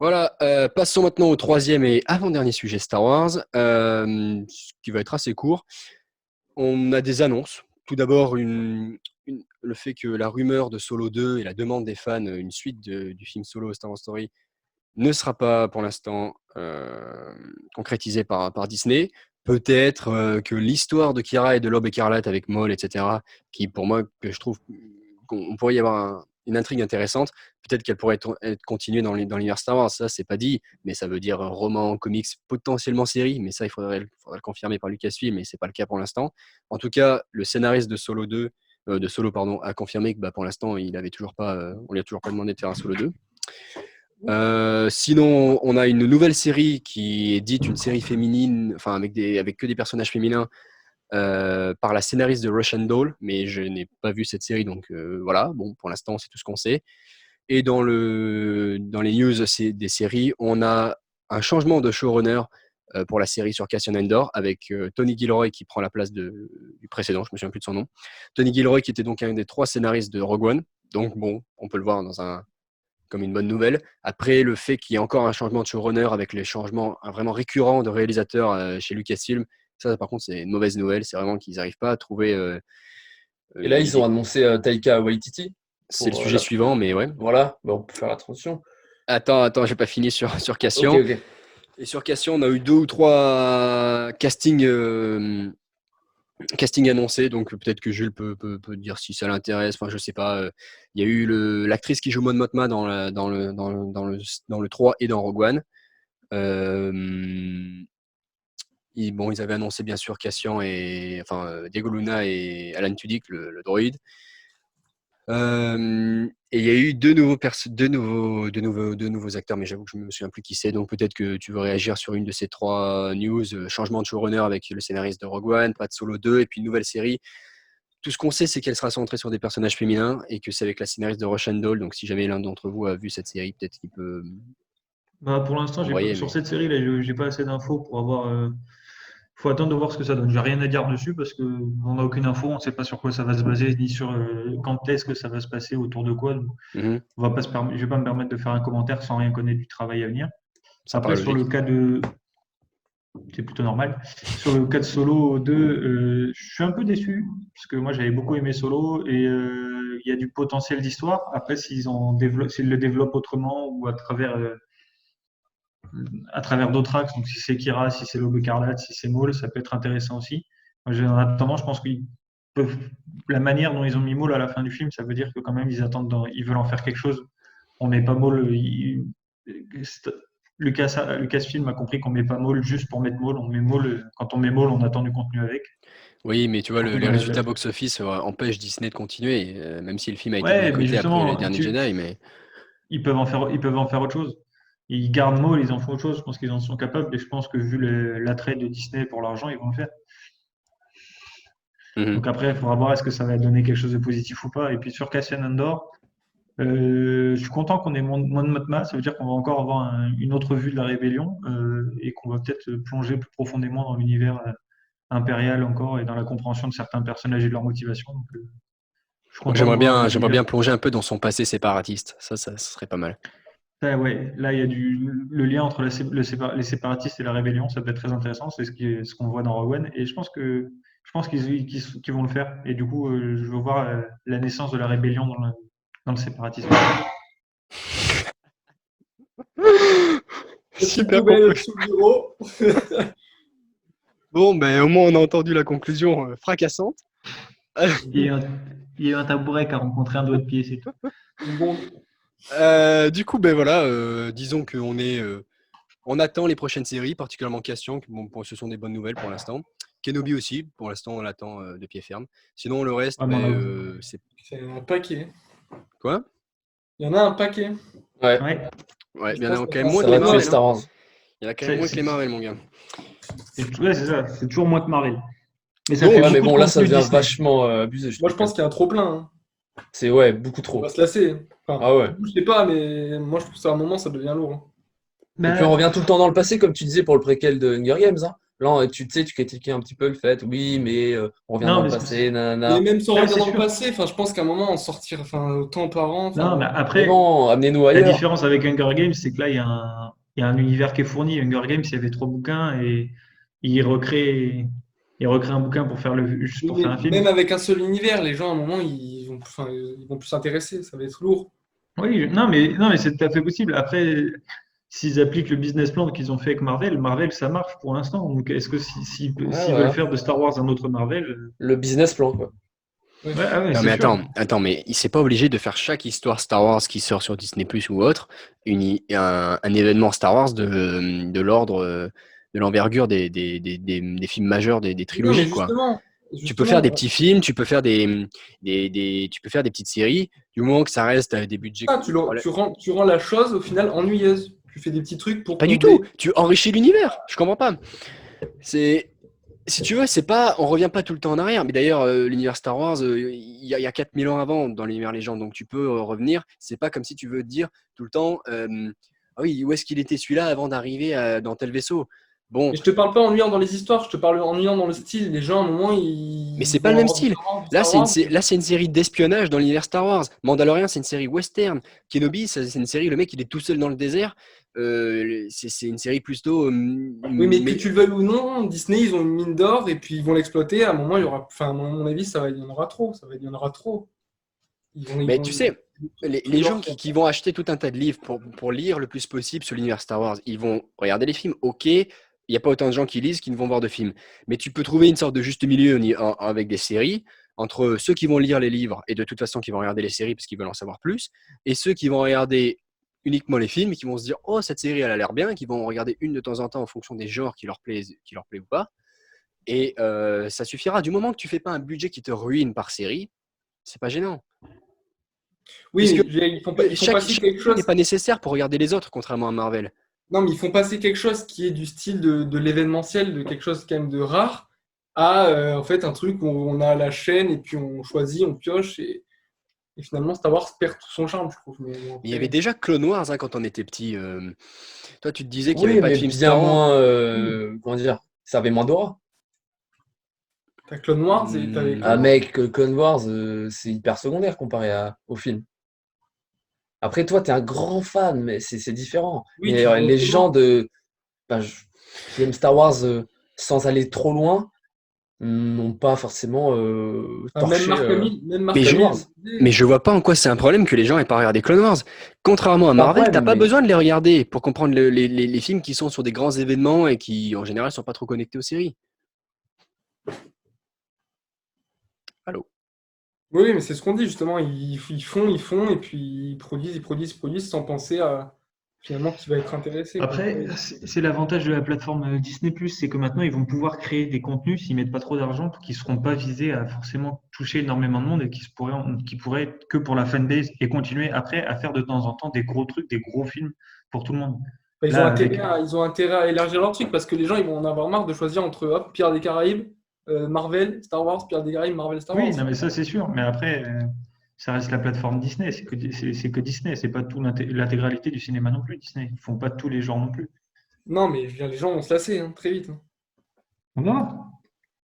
Voilà, passons maintenant au troisième et avant-dernier sujet Star Wars, ce qui va être assez court. On a des annonces. Tout d'abord, le fait que la rumeur de Solo 2 et la demande des fans, une suite du film Solo Star Wars Story, ne sera pas pour l'instant concrétisée par Disney. Peut-être que l'histoire de Kira et de l'Aube écarlate avec Maul, etc., qui pour moi, que je trouve qu'on pourrait y avoir une intrigue intéressante, peut-être qu'elle pourrait être continuée dans l'univers Star Wars. Ça, c'est pas dit, mais ça veut dire roman, comics, potentiellement série, mais ça, il faudrait le confirmer par Lucasfilm, mais c'est pas le cas pour l'instant. En tout cas, le scénariste de Solo 2, de Solo, pardon, a confirmé que pour l'instant, il avait toujours pas, on lui a toujours pas demandé de faire un Solo 2. Sinon, on a une nouvelle série qui est dite une série féminine, enfin avec que des personnages féminins, par la scénariste de Russian Doll, mais je n'ai pas vu cette série, donc voilà. Bon, pour l'instant, c'est tout ce qu'on sait. Et dans les news des séries, on a un changement de showrunner pour la série sur Cassian Andor, avec Tony Gilroy qui prend la place du précédent, je me souviens plus de son nom. Tony Gilroy qui était donc un des 3 scénaristes de Rogue One, donc bon, on peut le voir comme une bonne nouvelle. Après, le fait qu'il y ait encore un changement de showrunner avec les changements vraiment récurrents de réalisateurs chez Lucasfilm, ça par contre c'est une mauvaise nouvelle. C'est vraiment qu'ils n'arrivent pas à trouver. Et là, ils ont annoncé Taika Waititi C'est le pour sujet suivant, mais ouais. Voilà, bah, on peut faire attention. Attends, j'ai pas fini sur Ok, Cassian. ok. Et sur Cassian, on a eu 2 ou 3 castings annoncés, donc peut-être que Jules peut dire si ça l'intéresse. Enfin, je sais pas. Il y a eu l'actrice qui joue Mon Mothma dans le 3 et dans Rogue One. Euh, ils avaient annoncé bien sûr Cassian Diego Luna et Alan Tudyk, le droïde. Et il y a eu deux nouveaux acteurs, mais j'avoue que je ne me souviens plus qui c'est. Donc peut-être que tu veux réagir sur une de ces 3 news. Changement de showrunner avec le scénariste de Rogue One, pas de Solo 2, et puis une nouvelle série. Tout ce qu'on sait, c'est qu'elle sera centrée sur des personnages féminins et que c'est avec la scénariste de Russian Doll. Donc si jamais l'un d'entre vous a vu cette série, peut-être qu'il peut Bah, pour l'instant, envoyer. sur Mais cette série, là, j'ai pas assez d'infos pour avoir. Faut attendre de voir ce que ça donne. J'ai rien à dire dessus parce que on n'a aucune info, on ne sait pas sur quoi ça va se baser, ni sur quand est-ce que ça va se passer, autour de quoi. Donc, Mhm. on va pas je vais pas me permettre de faire un commentaire sans rien connaître du travail à venir. Ça Après, paraît sur le logique. cas de, c'est plutôt normal. Sur le cas de Solo 2, je suis un peu déçu parce que moi j'avais beaucoup aimé Solo et il y a du potentiel d'histoire. Après, s'ils le développent autrement ou à travers d'autres axes, donc si c'est Kira, si c'est l'Aube écarlate, si c'est Maul, ça peut être intéressant aussi. Moi, en attendant, je pense qu'ils peuvent, la manière dont ils ont mis Maul à la fin du film, ça veut dire que quand même ils veulent en faire quelque chose. On met pas Maul, Lucasfilm a compris qu'on met pas Maul juste pour mettre Maul, on met Maul, quand on met Maul, on attend du contenu avec, Oui, mais tu vois, surtout les dans résultats box-office empêchent Disney de continuer, même si le film a été Ouais, mais boycotté après Les justement, Derniers Jedi. Mais ils peuvent en faire autre chose. Ils gardent Maul, ils en font autre chose. Je pense qu'ils en sont capables et je pense que vu l'attrait de Disney pour l'argent, ils vont le faire. Mhm. Donc après, il faudra voir est-ce que ça va donner quelque chose de positif ou pas. Et puis sur Cassian Andor, je suis content qu'on ait moins de Motma. Ça veut dire qu'on va encore avoir une autre vue de la rébellion et qu'on va peut-être plonger plus profondément dans l'univers impérial encore et dans la compréhension de certains personnages et de leur motivation. Donc, je suis Moi, content de voir j'aimerais l'univers. bien plonger un peu dans son passé séparatiste. Ça serait pas mal. Ouais, là, il y a le lien entre les séparatistes et la rébellion. Ça peut être très intéressant. C'est ce qu'on voit dans Rogue One. Et je pense qu'ils vont le faire. Et du coup, je veux voir la naissance de la rébellion dans le séparatisme. Petite Super poubelle conclusion. sous le bureau. Bon, ben au moins on a entendu la conclusion fracassante. Il y a eu un, il y a eu un tabouret qui a rencontré un doigt de pied, c'est tout. Bon, Du coup, ben voilà, disons on attend les prochaines séries, particulièrement Cassian, ce sont des bonnes nouvelles pour l'instant. Kenobi aussi, pour l'instant on l'attend de pied ferme. Sinon le reste, Ouais, mais c'est c'est un paquet. quoi? Il y en a un paquet. Ouais, ouais, Ouais, je il y en a pense quand que même là, moins ça que les va tuer Marvel, hein. Star Wars. Il y en a quand même c'est moins que les Marvel, mon gars. ouais, c'est ça. C'est toujours moins que Marvel. Mais ça Donc, fait Ouais, mais beaucoup de bon, là, ça contenu devient Disney. vachement abusé, je Moi, je trouve, quand pense même. qu'il y a un trop plein, hein. C'est, ouais, beaucoup On va trop. se lasser. Enfin, Ah ouais. je sais pas, mais moi, je trouve ça à un moment, ça devient lourd, hein. Et puis on Bah, revient tout le temps dans le passé, comme tu disais pour le préquel de Hunger Games, hein. Là, tu sais, tu critiquais un petit peu le fait, oui, mais on revient Non, dans le mais passé, Mais nanana. même sans Ouais, revenir c'est dans le sûr. passé, enfin, je pense qu'à un moment, on sortir, enfin, autant par an, Non, mais enfin, Mais après, non, amenez-nous la ailleurs. différence avec Hunger Games, c'est que là, il y a un univers qui est fourni. Hunger Games, il y avait 3 bouquins et il recrée, il recrée un bouquin pour faire juste oui, pour mais faire un film. même avec un seul univers, les gens, à un moment, ils vont plus s'intéresser, ça va être lourd. Oui, non, mais c'est tout à fait possible. Après, s'ils appliquent le business plan qu'ils ont fait avec Marvel, Marvel, ça marche pour l'instant. Donc, est-ce que Ouais, s'ils veulent voilà. faire de Star Wars un autre Marvel, Le business plan, quoi. Ouais. ouais, ah ouais, Non c'est mais sûr. attends, mais il s'est pas obligé de faire chaque histoire Star Wars qui sort sur Disney Plus ou autre, un événement Star Wars de l'ordre, de l'envergure des films majeurs des Non, mais trilogies, quoi. justement, Tu peux faire des justement, petits films, tu peux faire tu peux faire des petites séries, du moment que ça reste à des budgets. tu rends la chose au final ennuyeuse. Tu fais des petits trucs pour Pas du tout, combler. tu enrichis l'univers, je comprends pas. C'est, si tu veux, c'est pas, on revient pas tout le temps en arrière. Mais d'ailleurs, l'univers Star Wars, il y a 4000 ans avant dans l'univers légende, donc tu peux revenir. C'est pas comme si tu veux dire tout le temps, ah oui, où est-ce qu'il était celui-là avant d'arriver dans tel vaisseau. Bon, Mais je te parle pas ennuyant dans les histoires, je te parle ennuyant dans le style. Les gens, à un moment, mais ils c'est pas vont le même avoir style. du Star Wars. Là, c'est une série d'espionnage dans l'univers Star Wars. Mandalorian, c'est une série western. Kenobi, c'est une série, le mec, il est tout seul dans le désert. C'est une série plutôt. Oui, mais que Mais, tu le veuilles ou non, Disney, ils ont une mine d'or et puis ils vont l'exploiter. À un moment, il y aura, enfin, à mon avis, il y en aura trop. Il y en aura trop. Ils mais vont, tu sais, tous les les gens jours. qui vont acheter tout un tas de livres pour lire le plus possible sur l'univers Star Wars, ils vont regarder les films. Ok, il n'y a pas autant de gens qui lisent qui ne vont voir de films. Mais tu peux trouver une sorte de juste milieu avec des séries entre ceux qui vont lire les livres et de toute façon qui vont regarder les séries parce qu'ils veulent en savoir plus, et ceux qui vont regarder uniquement les films et qui vont se dire oh cette série elle a l'air bien, qui vont regarder une de temps en temps en fonction des genres qui leur plaît ou pas. Et ça suffira. Du moment que tu fais pas un budget qui te ruine par série, c'est pas gênant. Oui, Puisque mais ils font passer chaque quelque série n'est chose. pas nécessaire pour regarder les autres, contrairement à Marvel. Non, mais ils font passer quelque chose qui est du style de l'événementiel, de quelque chose quand même de rare, à en fait un truc où on a la chaîne et puis on choisit, on pioche et finalement Star Wars perd tout son charme, je trouve. Mais bon, Mais il y avait après, déjà Clone Wars quand on était petit. Toi, tu te disais qu'il n'y avait Oui, pas de mais film bien Star Wars. moins, oui, comment dire, ça avait moins d'aura. t'as Clone Wars et t'avais Ah Clone Wars. mec, Clone Wars, c'est hyper secondaire comparé au film. Après, toi, t'es un grand fan, mais c'est différent. Oui, Mais tu vas au les gens cinéma. bah, qui aiment Star Wars sans aller trop loin n'ont pas forcément Enfin, torché Même Mais Marc je, Clone Hamill Wars. le disait. mais je vois pas en quoi c'est un problème que les gens aient pas regardé Clone Wars. Contrairement à C'est pas un Marvel, t'as problème, pas mais besoin de les regarder pour comprendre les films qui sont sur des grands événements et qui, en général, sont pas trop connectés aux séries. Allô? Oui, mais c'est ce qu'on dit justement. Ils font, et puis ils produisent sans penser à finalement qui va être intéressé, quoi. Après, c'est l'avantage de la plateforme Disney+, c'est que maintenant ils vont pouvoir créer des contenus s'ils mettent pas trop d'argent, qui seront pas visés à forcément toucher énormément de monde et qui pourraient être que pour la fanbase et continuer après à faire de temps en temps des gros trucs, des gros films pour tout le monde. Bah, ils ont Là, intérêt avec, à, ils ont intérêt à élargir leur truc parce que les gens ils vont en avoir marre de choisir entre hop, Pierre des Caraïbes, Marvel, Star Wars, Pierre des Caraïbes, Marvel, Star oui, Wars. non mais ça c'est sûr, mais après, ça reste la plateforme Disney, c'est que Disney, c'est pas tout l'intégralité du cinéma non plus, Disney. Ils font pas tous les genres non plus. Non, mais je veux dire, les gens vont se lasser hein, très vite, hein. On verra.